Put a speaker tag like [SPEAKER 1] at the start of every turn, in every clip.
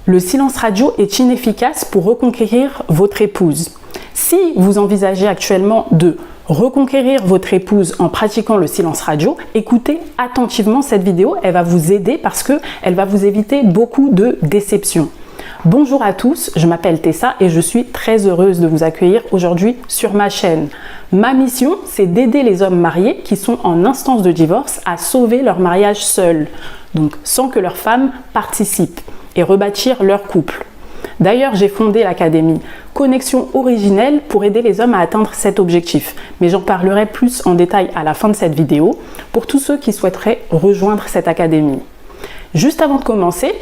[SPEAKER 1] Le silence radio est inefficace pour reconquérir votre épouse. Si vous envisagez actuellement de reconquérir votre épouse en pratiquant le silence radio, écoutez attentivement cette vidéo, elle va vous aider parce qu'elle va vous éviter beaucoup de déceptions. Bonjour à tous, je m'appelle Tessa et je suis très heureuse de vous accueillir aujourd'hui sur ma chaîne. Ma mission, c'est d'aider les hommes mariés qui sont en instance de divorce à sauver leur mariage seuls, donc sans que leur femme participe, et rebâtir leur couple. D'ailleurs, j'ai fondé l'académie Connexion Originelle pour aider les hommes à atteindre cet objectif. Mais j'en parlerai plus en détail à la fin de cette vidéo pour tous ceux qui souhaiteraient rejoindre cette académie. Juste avant de commencer,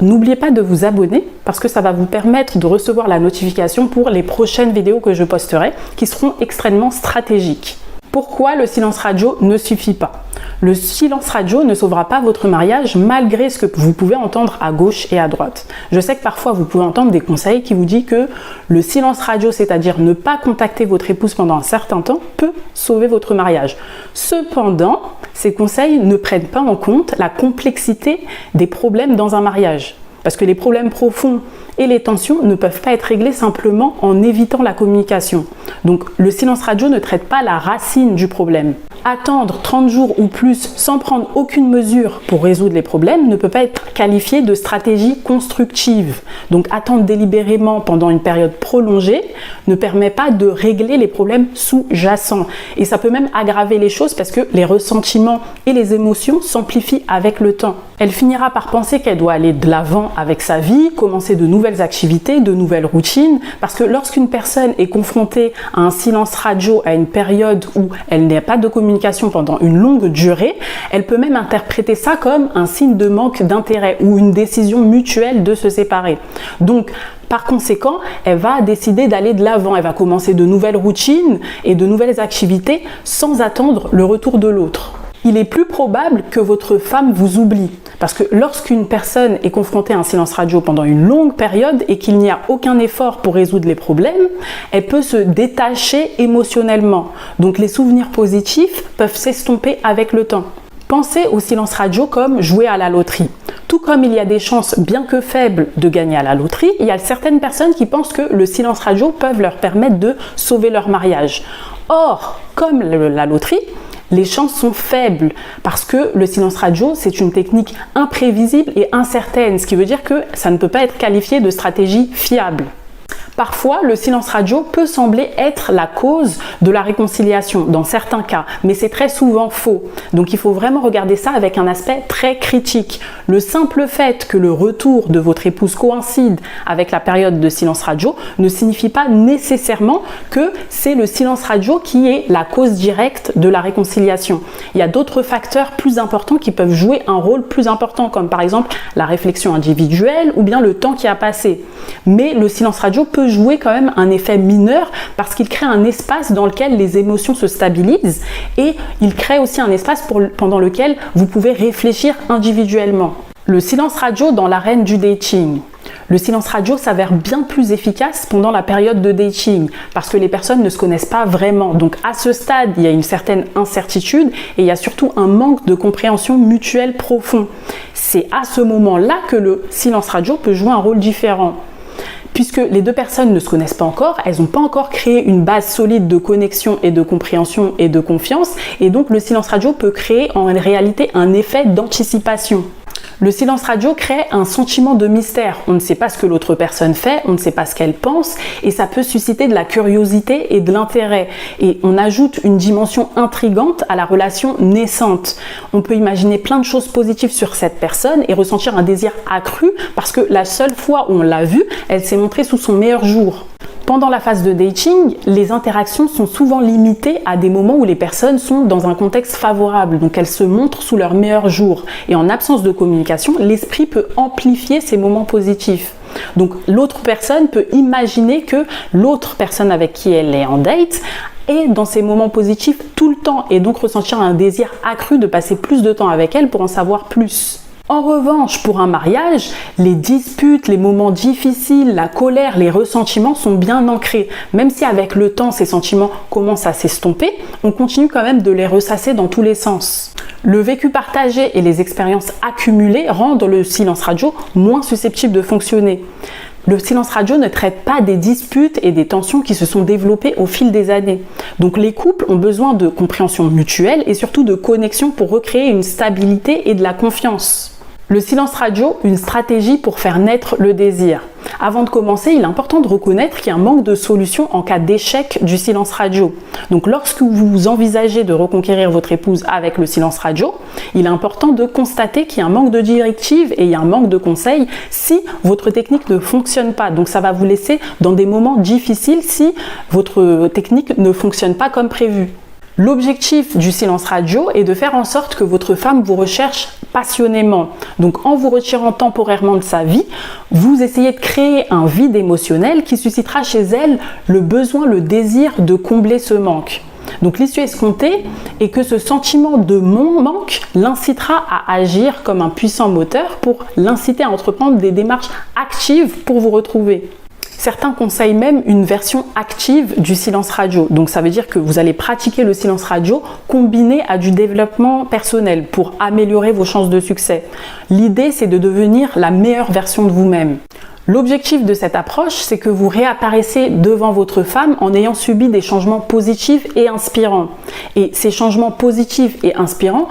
[SPEAKER 1] n'oubliez pas de vous abonner parce que ça va vous permettre de recevoir la notification pour les prochaines vidéos que je posterai qui seront extrêmement stratégiques. Pourquoi le silence radio ne suffit pas? Le silence radio ne sauvera pas votre mariage malgré ce que vous pouvez entendre à gauche et à droite. Je sais que parfois vous pouvez entendre des conseils qui vous disent que le silence radio, c'est-à-dire ne pas contacter votre épouse pendant un certain temps, peut sauver votre mariage. Cependant, ces conseils ne prennent pas en compte la complexité des problèmes dans un mariage. Parce que les problèmes profonds et les tensions ne peuvent pas être réglés simplement en évitant la communication. Donc le silence radio ne traite pas la racine du problème. Attendre 30 jours ou plus sans prendre aucune mesure pour résoudre les problèmes ne peut pas être qualifié de stratégie constructive. Donc attendre délibérément pendant une période prolongée ne permet pas de régler les problèmes sous-jacents. Et ça peut même aggraver les choses parce que les ressentiments et les émotions s'amplifient avec le temps. Elle finira par penser qu'elle doit aller de l'avant avec sa vie, commencer de nouvelles activités, de nouvelles routines, parce que lorsqu'une personne est confrontée à un silence radio à une période où elle n'a pas de communication pendant une longue durée, elle peut même interpréter ça comme un signe de manque d'intérêt ou une décision mutuelle de se séparer. Donc, par conséquent, elle va décider d'aller de l'avant, elle va commencer de nouvelles routines et de nouvelles activités sans attendre le retour de l'autre. Il est plus probable que votre femme vous oublie. Parce que lorsqu'une personne est confrontée à un silence radio pendant une longue période et qu'il n'y a aucun effort pour résoudre les problèmes, elle peut se détacher émotionnellement. Donc les souvenirs positifs peuvent s'estomper avec le temps. Pensez au silence radio comme jouer à la loterie. Tout comme il y a des chances, bien que faibles, de gagner à la loterie, il y a certaines personnes qui pensent que le silence radio peut leur permettre de sauver leur mariage. Or, comme la loterie, les chances sont faibles parce que le silence radio, c'est une technique imprévisible et incertaine, ce qui veut dire que ça ne peut pas être qualifié de stratégie fiable. Parfois, le silence radio peut sembler être la cause de la réconciliation dans certains cas, mais c'est très souvent faux. Donc il faut vraiment regarder ça avec un aspect très critique. Le simple fait que le retour de votre épouse coïncide avec la période de silence radio ne signifie pas nécessairement que c'est le silence radio qui est la cause directe de la réconciliation. Il y a d'autres facteurs plus importants qui peuvent jouer un rôle plus important, comme par exemple la réflexion individuelle ou bien le temps qui a passé. Mais le silence radio peut jouer quand même un effet mineur parce qu'il crée un espace dans lequel les émotions se stabilisent et il crée aussi un espace pendant lequel vous pouvez réfléchir individuellement. Le silence radio dans l'arène du dating. Le silence radio s'avère bien plus efficace pendant la période de dating parce que les personnes ne se connaissent pas vraiment. Donc à ce stade, il y a une certaine incertitude et il y a surtout un manque de compréhension mutuelle profond. C'est à ce moment-là que le silence radio peut jouer un rôle différent. Puisque les deux personnes ne se connaissent pas encore, elles n'ont pas encore créé une base solide de connexion et de compréhension et de confiance, et donc le silence radio peut créer en réalité un effet d'anticipation. Le silence radio crée un sentiment de mystère. On ne sait pas ce que l'autre personne fait, on ne sait pas ce qu'elle pense et ça peut susciter de la curiosité et de l'intérêt. Et on ajoute une dimension intrigante à la relation naissante. On peut imaginer plein de choses positives sur cette personne et ressentir un désir accru parce que la seule fois où on l'a vue, elle s'est montrée sous son meilleur jour. Pendant la phase de dating, les interactions sont souvent limitées à des moments où les personnes sont dans un contexte favorable, donc elles se montrent sous leur meilleur jour. Et en absence de communication, l'esprit peut amplifier ces moments positifs. Donc l'autre personne peut imaginer que l'autre personne avec qui elle est en date est dans ces moments positifs tout le temps et donc ressentir un désir accru de passer plus de temps avec elle pour en savoir plus. En revanche, pour un mariage, les disputes, les moments difficiles, la colère, les ressentiments sont bien ancrés. Même si avec le temps, ces sentiments commencent à s'estomper, on continue quand même de les ressasser dans tous les sens. Le vécu partagé et les expériences accumulées rendent le silence radio moins susceptible de fonctionner. Le silence radio ne traite pas des disputes et des tensions qui se sont développées au fil des années. Donc les couples ont besoin de compréhension mutuelle et surtout de connexion pour recréer une stabilité et de la confiance. Le silence radio, une stratégie pour faire naître le désir. Avant de commencer, il est important de reconnaître qu'il y a un manque de solution en cas d'échec du silence radio. Donc lorsque vous envisagez de reconquérir votre épouse avec le silence radio, il est important de constater qu'il y a un manque de directives et il y a un manque de conseils si votre technique ne fonctionne pas. Donc ça va vous laisser dans des moments difficiles si votre technique ne fonctionne pas comme prévu. L'objectif du silence radio est de faire en sorte que votre femme vous recherche passionnément. Donc en vous retirant temporairement de sa vie, vous essayez de créer un vide émotionnel qui suscitera chez elle le besoin, le désir de combler ce manque. Donc l'issue escomptée est que ce sentiment de manque l'incitera à agir comme un puissant moteur pour l'inciter à entreprendre des démarches actives pour vous retrouver. Certains conseillent même une version active du silence radio. Donc ça veut dire que vous allez pratiquer le silence radio combiné à du développement personnel pour améliorer vos chances de succès. L'idée, c'est de devenir la meilleure version de vous-même. L'objectif de cette approche, c'est que vous réapparaissiez devant votre femme en ayant subi des changements positifs et inspirants. Et ces changements positifs et inspirants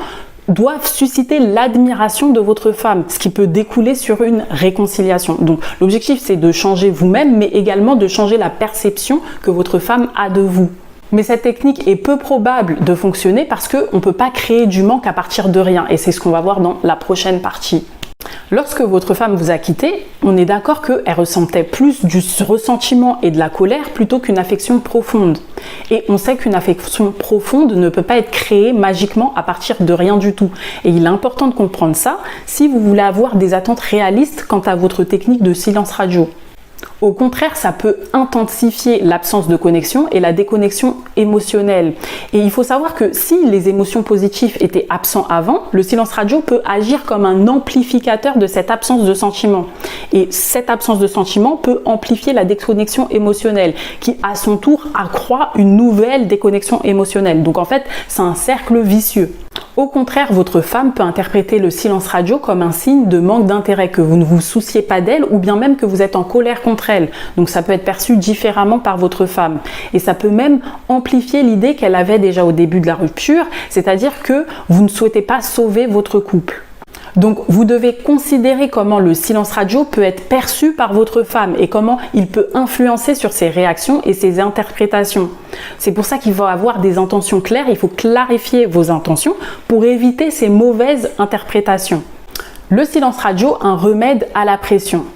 [SPEAKER 1] doivent susciter l'admiration de votre femme, ce qui peut découler sur une réconciliation. Donc l'objectif, c'est de changer vous-même, mais également de changer la perception que votre femme a de vous. Mais cette technique est peu probable de fonctionner parce qu'on ne peut pas créer du manque à partir de rien, et c'est ce qu'on va voir dans la prochaine partie. Lorsque votre femme vous a quitté, on est d'accord qu'elle ressentait plus du ressentiment et de la colère plutôt qu'une affection profonde. Et on sait qu'une affection profonde ne peut pas être créée magiquement à partir de rien du tout. Et il est important de comprendre ça si vous voulez avoir des attentes réalistes quant à votre technique de silence radio. Au contraire, ça peut intensifier l'absence de connexion et la déconnexion émotionnelle. Et il faut savoir que si les émotions positives étaient absentes avant, le silence radio peut agir comme un amplificateur de cette absence de sentiment. Et cette absence de sentiment peut amplifier la déconnexion émotionnelle, qui à son tour accroît une nouvelle déconnexion émotionnelle. Donc en fait, c'est un cercle vicieux. Au contraire, votre femme peut interpréter le silence radio comme un signe de manque d'intérêt, que vous ne vous souciez pas d'elle ou bien même que vous êtes en colère contre elle. Donc ça peut être perçu différemment par votre femme. Et ça peut même amplifier l'idée qu'elle avait déjà au début de la rupture, c'est-à-dire que vous ne souhaitez pas sauver votre couple. Donc vous devez considérer comment le silence radio peut être perçu par votre femme et comment il peut influencer sur ses réactions et ses interprétations. C'est pour ça qu'il faut avoir des intentions claires, il faut clarifier vos intentions pour éviter ces mauvaises interprétations. Le silence radio, un remède à la pression.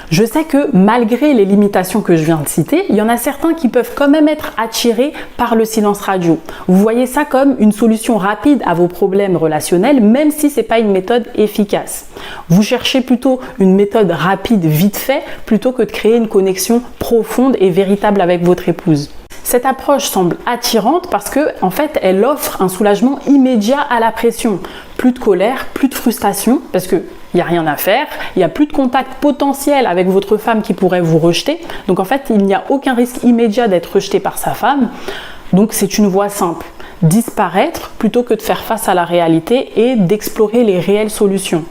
[SPEAKER 1] Je sais que malgré les limitations que je viens de citer, il y en a certains qui peuvent quand même être attirés par le silence radio. Vous voyez ça comme une solution rapide à vos problèmes relationnels, même si ce n'est pas une méthode efficace. Vous cherchez plutôt une méthode rapide, vite fait, plutôt que de créer une connexion profonde et véritable avec votre épouse. Cette approche semble attirante parce que, en fait, elle offre un soulagement immédiat à la pression. Plus de colère, plus de frustration, parce qu'il n'y a rien à faire, il n'y a plus de contact potentiel avec votre femme qui pourrait vous rejeter. Donc en fait, il n'y a aucun risque immédiat d'être rejeté par sa femme. Donc c'est une voie simple. Disparaître plutôt que de faire face à la réalité et d'explorer les réelles solutions.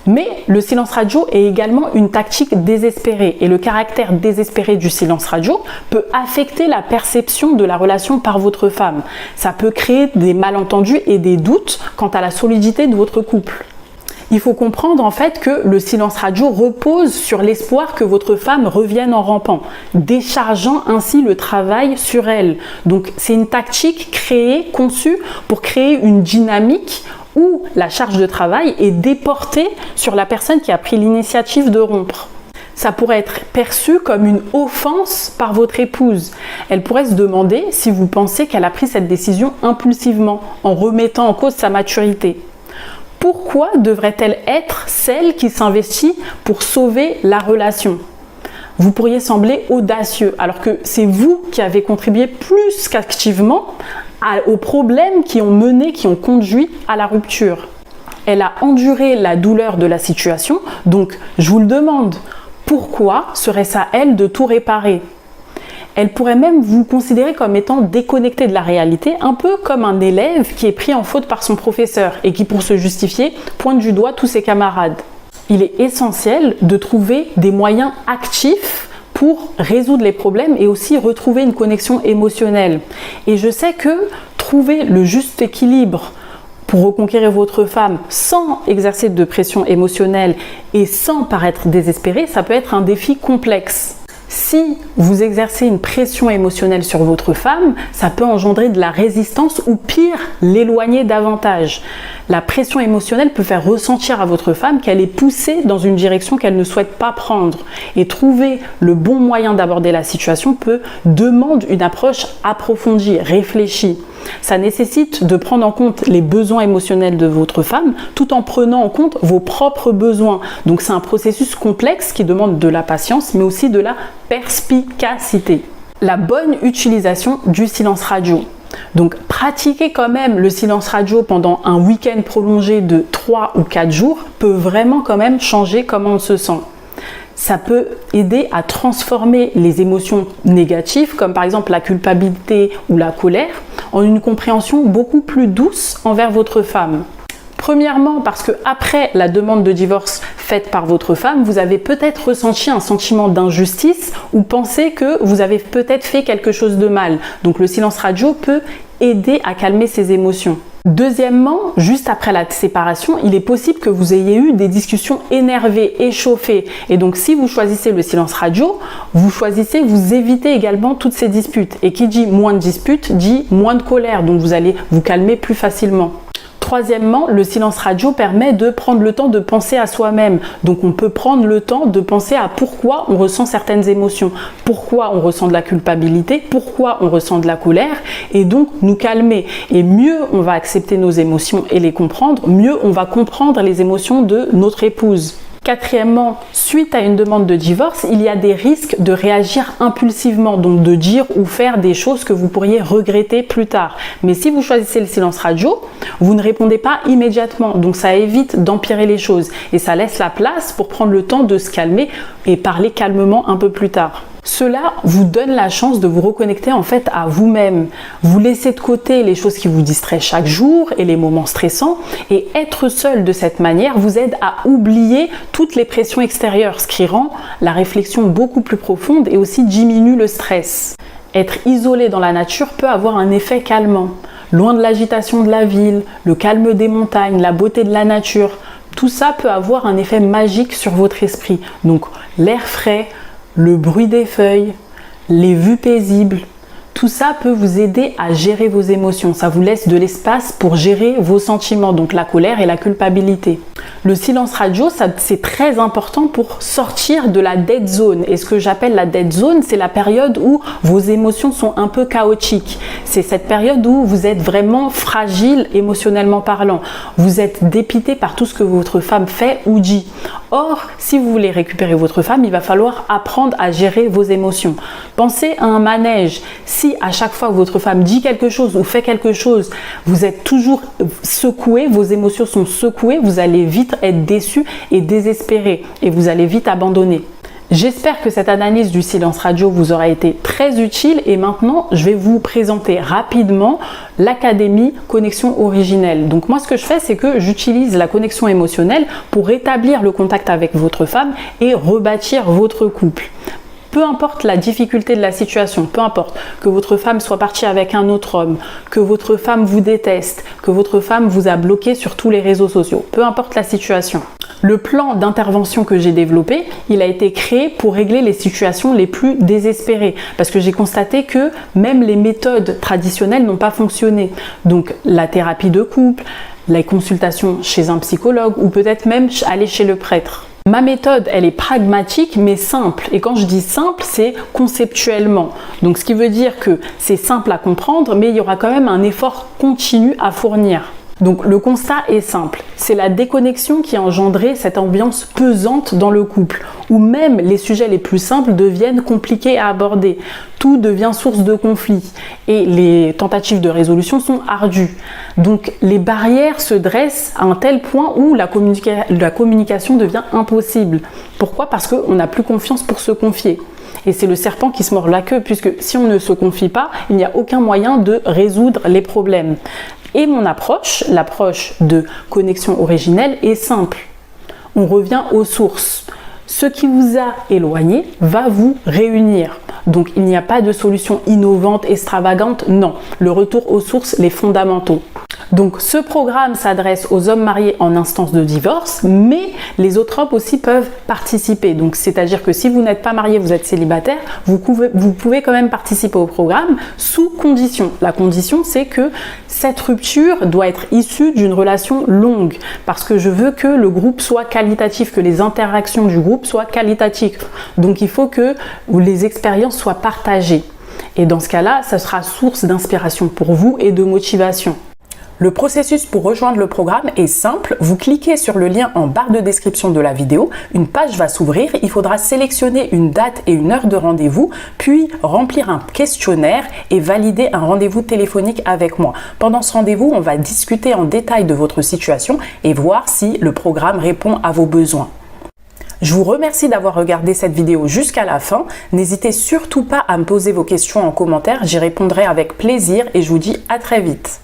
[SPEAKER 1] Mais le silence radio est également une tactique désespérée et le caractère désespéré du silence radio peut affecter la perception de la relation par votre femme. Ça peut créer des malentendus et des doutes quant à la solidité de votre couple. Il faut comprendre en fait que le silence radio repose sur l'espoir que votre femme revienne en rampant, déchargeant ainsi le travail sur elle. Donc c'est une tactique conçue pour créer une dynamique où la charge de travail est déportée sur la personne qui a pris l'initiative de rompre. Ça pourrait être perçu comme une offense par votre épouse. Elle pourrait se demander si vous pensez qu'elle a pris cette décision impulsivement, en remettant en cause sa maturité. Pourquoi devrait-elle être celle qui s'investit pour sauver la relation ? Vous pourriez sembler audacieux, alors que c'est vous qui avez contribué plus qu'activement aux problèmes qui ont conduit à la rupture. Elle a enduré la douleur de la situation, donc je vous le demande, pourquoi serait-ce à elle de tout réparer? Elle pourrait même vous considérer comme étant déconnecté de la réalité, un peu comme un élève qui est pris en faute par son professeur et qui, pour se justifier, pointe du doigt tous ses camarades. Il est essentiel de trouver des moyens actifs pour résoudre les problèmes et aussi retrouver une connexion émotionnelle. Et je sais que trouver le juste équilibre pour reconquérir votre femme sans exercer de pression émotionnelle et sans paraître désespéré, ça peut être un défi complexe. Si vous exercez une pression émotionnelle sur votre femme, ça peut engendrer de la résistance ou pire, l'éloigner davantage. La pression émotionnelle peut faire ressentir à votre femme qu'elle est poussée dans une direction qu'elle ne souhaite pas prendre. Et trouver le bon moyen d'aborder la situation demande une approche approfondie, réfléchie. Ça nécessite de prendre en compte les besoins émotionnels de votre femme tout en prenant en compte vos propres besoins. Donc c'est un processus complexe qui demande de la patience mais aussi de la perspicacité. La bonne utilisation du silence radio. Donc pratiquer quand même le silence radio pendant un week-end prolongé de 3 ou 4 jours peut vraiment quand même changer comment on se sent. Ça peut aider à transformer les émotions négatives, comme par exemple la culpabilité ou la colère, en une compréhension beaucoup plus douce envers votre femme. Premièrement, parce que après la demande de divorce faite par votre femme, vous avez peut-être ressenti un sentiment d'injustice ou pensé que vous avez peut-être fait quelque chose de mal. Donc le silence radio peut aider à calmer ces émotions. Deuxièmement, juste après la séparation, il est possible que vous ayez eu des discussions énervées, échauffées. Et donc, si vous choisissez le silence radio, vous évitez également toutes ces disputes. Et qui dit moins de disputes, dit moins de colère. Donc, vous allez vous calmer plus facilement. Troisièmement, le silence radio permet de prendre le temps de penser à soi-même. Donc on peut prendre le temps de penser à pourquoi on ressent certaines émotions, pourquoi on ressent de la culpabilité, pourquoi on ressent de la colère, et donc nous calmer. Et mieux on va accepter nos émotions et les comprendre, mieux on va comprendre les émotions de notre épouse. Quatrièmement, suite à une demande de divorce, il y a des risques de réagir impulsivement, donc de dire ou faire des choses que vous pourriez regretter plus tard. Mais si vous choisissez le silence radio, vous ne répondez pas immédiatement, donc ça évite d'empirer les choses et ça laisse la place pour prendre le temps de se calmer et parler calmement un peu plus tard. Cela vous donne la chance de vous reconnecter en fait à vous-même. Vous laissez de côté les choses qui vous distraient chaque jour et les moments stressants et être seul de cette manière vous aide à oublier toutes les pressions extérieures, ce qui rend la réflexion beaucoup plus profonde et aussi diminue le stress. Être isolé dans la nature peut avoir un effet calmant. Loin de l'agitation de la ville, le calme des montagnes, la beauté de la nature, tout ça peut avoir un effet magique sur votre esprit. Donc l'air frais, le bruit des feuilles, les vues paisibles, tout ça peut vous aider à gérer vos émotions. Ça vous laisse de l'espace pour gérer vos sentiments, donc la colère et la culpabilité. Le silence radio, c'est très important pour sortir de la dead zone. Et ce que j'appelle la dead zone, c'est la période où vos émotions sont un peu chaotiques. C'est cette période où vous êtes vraiment fragile émotionnellement parlant. Vous êtes dépité par tout ce que votre femme fait ou dit. Or, si vous voulez récupérer votre femme, il va falloir apprendre à gérer vos émotions. Pensez à un manège. Si à chaque fois que votre femme dit quelque chose ou fait quelque chose, vous êtes toujours secoué, vos émotions sont secouées, vous allez vite être déçu et désespéré et vous allez vite abandonner. J'espère que cette analyse du silence radio vous aura été très utile et maintenant je vais vous présenter rapidement l'académie connexion originelle. Donc moi ce que je fais c'est que j'utilise la connexion émotionnelle pour rétablir le contact avec votre femme et rebâtir votre couple. Peu importe la difficulté de la situation, peu importe que votre femme soit partie avec un autre homme, que votre femme vous déteste, que votre femme vous a bloqué sur tous les réseaux sociaux, peu importe la situation. Le plan d'intervention que j'ai développé, il a été créé pour régler les situations les plus désespérées parce que j'ai constaté que même les méthodes traditionnelles n'ont pas fonctionné. Donc la thérapie de couple, les consultations chez un psychologue ou peut-être même aller chez le prêtre. Ma méthode, elle est pragmatique mais simple. Et quand je dis simple, c'est conceptuellement. Donc ce qui veut dire que c'est simple à comprendre, mais il y aura quand même un effort continu à fournir. Donc le constat est simple, c'est la déconnexion qui a engendré cette ambiance pesante dans le couple, où même les sujets les plus simples deviennent compliqués à aborder. Tout devient source de conflit et les tentatives de résolution sont ardues. Donc les barrières se dressent à un tel point où la communication devient impossible. Pourquoi? Parce qu'on n'a plus confiance pour se confier. Et c'est le serpent qui se mord la queue, puisque si on ne se confie pas, il n'y a aucun moyen de résoudre les problèmes. Et mon approche, l'approche de connexion originelle, est simple. On revient aux sources. Ce qui vous a éloigné va vous réunir. Donc il n'y a pas de solution innovante, extravagante, non. Le retour aux sources, les fondamentaux. Donc ce programme s'adresse aux hommes mariés en instance de divorce, mais les autres hommes aussi peuvent participer. Donc c'est-à-dire que si vous n'êtes pas marié, vous êtes célibataire, vous pouvez quand même participer au programme sous condition. La condition, c'est que cette rupture doit être issue d'une relation longue, parce que je veux que le groupe soit qualitatif, que les interactions du groupe soient qualitatives. Donc il faut que les expériences soient partagées. Et dans ce cas-là, ça sera source d'inspiration pour vous et de motivation. Le processus pour rejoindre le programme est simple. Vous cliquez sur le lien en barre de description de la vidéo. Une page va s'ouvrir. Il faudra sélectionner une date et une heure de rendez-vous, puis remplir un questionnaire et valider un rendez-vous téléphonique avec moi. Pendant ce rendez-vous, on va discuter en détail de votre situation et voir si le programme répond à vos besoins. Je vous remercie d'avoir regardé cette vidéo jusqu'à la fin. N'hésitez surtout pas à me poser vos questions en commentaire. J'y répondrai avec plaisir et je vous dis à très vite.